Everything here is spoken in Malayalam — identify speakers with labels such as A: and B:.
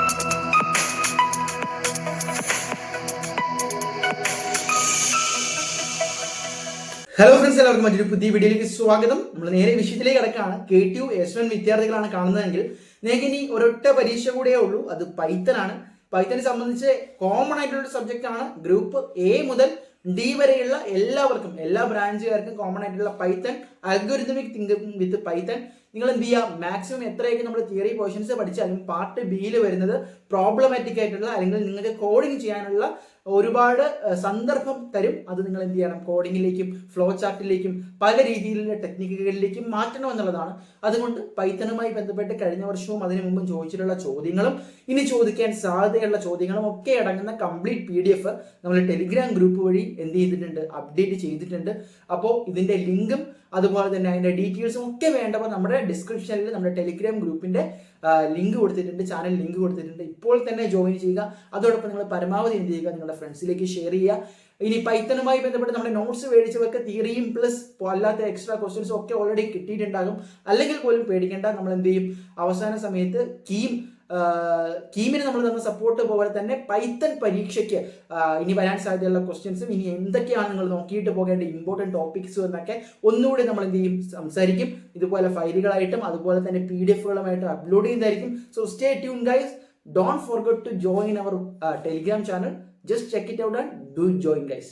A: ഹലോ ഫ്രണ്ട്സ്, എല്ലാവർക്കും മറ്റൊരു പുതിയ വീഡിയോയിലേക്ക് സ്വാഗതം. നമ്മൾ നേരെ വിഷയത്തിലേക്ക് കിടക്കുകയാണ്. KTU S1 വിദ്യാർത്ഥികളാണ് കാണുന്നതെങ്കിൽ നിങ്ങൾക്ക് ഇനി ഒരൊറ്റ പരീക്ഷ കൂടിയേ ഉള്ളൂ. അത് പൈത്തൺ ആണ്. പൈത്തനെ സംബന്ധിച്ച് കോമൺ ആയിട്ടുള്ള സബ്ജക്റ്റ് ആണ്. ഗ്രൂപ്പ് A മുതൽ D വരെയുള്ള എല്ലാവർക്കും, എല്ലാ ബ്രാഞ്ചുകാർക്കും കോമൺ ആയിട്ടുള്ള പൈത്തൺ, അൽഗോരിതമിക് തിങ്കിങ് വിത്ത് പൈത്തൺ. നിങ്ങൾ എന്ത് ചെയ്യുക, മാക്സിമം എത്രയൊക്കെ നമ്മൾ തിയറി പോർഷൻസ് പഠിച്ചാലും പാർട്ട് ബിയിൽ വരുന്നത് പ്രോബ്ലമാറ്റിക് ആയിട്ടുള്ള അല്ലെങ്കിൽ നിങ്ങൾക്ക് കോഡിങ് ചെയ്യാനുള്ള ഒരുപാട് സന്ദർഭം തരും. അത് നിങ്ങൾ എന്ത് ചെയ്യണം, കോഡിങ്ങിലേക്കും ഫ്ലോ ചാർട്ടിലേക്കും പല രീതിയിലുള്ള ടെക്നിക്കുകളിലേക്കും മാറ്റണം എന്നുള്ളതാണ്. അതുകൊണ്ട് പൈത്തണുമായി ബന്ധപ്പെട്ട് കഴിഞ്ഞ വർഷവും അതിനു മുമ്പും ചോദിച്ചിട്ടുള്ള ചോദ്യങ്ങളും ഇനി ചോദിക്കാൻ സാധ്യതയുള്ള ചോദ്യങ്ങളും ഒക്കെ അടങ്ങുന്ന കംപ്ലീറ്റ് PDF നമ്മൾ ടെലിഗ്രാം ഗ്രൂപ്പ് വഴി എന്ത് ചെയ്തിട്ടുണ്ട്, അപ്ഡേറ്റ് ചെയ്തിട്ടുണ്ട്. അപ്പോൾ ഇതിന്റെ ലിങ്കും അതുപോലെ തന്നെ അതിന്റെ ഡീറ്റെയിൽസും ഒക്കെ വേണ്ടപ്പോൾ നമ്മുടെ ഡിസ്ക്രിപ്ഷനിൽ നമ്മുടെ ടെലിഗ്രാം ഗ്രൂപ്പിന്റെ ലിങ്ക് കൊടുത്തിട്ടുണ്ട്, ചാനൽ ലിങ്ക് കൊടുത്തിട്ടുണ്ട്. ഇപ്പോൾ തന്നെ ജോയിൻ ചെയ്യുക. അതോടൊപ്പം നിങ്ങൾ പരമാവധി എന്ത് ചെയ്യുക, നിങ്ങളുടെ ഫ്രണ്ട്സിലേക്ക് ഷെയർ ചെയ്യുക. ഇനി പൈത്തണുമായി ബന്ധപ്പെട്ട് നമ്മുടെ നോട്ട്സ് മേടിച്ചവർക്ക് തിയറിയും പ്ലസ് അല്ലാത്ത എക്സ്ട്രാ ക്വസ്റ്റ്യൻസും ഒക്കെ ഓൾറെഡി കിട്ടിയിട്ടുണ്ടാകും. അല്ലെങ്കിൽ പോലും പേടിക്കേണ്ട, നമ്മൾ എന്ത് ചെയ്യും, അവസാന സമയത്ത് കീമിന് നമ്മൾ തന്ന സപ്പോർട്ട് പോലെ തന്നെ പൈത്തൺ പരീക്ഷയ്ക്ക് ഇനി വരാൻ സാധ്യതയുള്ള ക്വസ്റ്റ്യൻസും ഇനി എന്തൊക്കെയാണ് നിങ്ങൾ നോക്കിയിട്ട് പോകേണ്ട ഇമ്പോർട്ടൻറ്റ് ടോപ്പിക്സും എന്നൊക്കെ ഒന്നുകൂടി നമ്മൾ എന്ത് ചെയ്യും, സംസാരിക്കും. ഇതുപോലെ ഫയലുകളായിട്ടും അതുപോലെ തന്നെ PDF-കളുമായിട്ടും അപ്ലോഡ് ചെയ്യുന്നതായിരിക്കും. So stay tune guys. Don't forget to join our Telegram channel. Just check it out and do join, guys.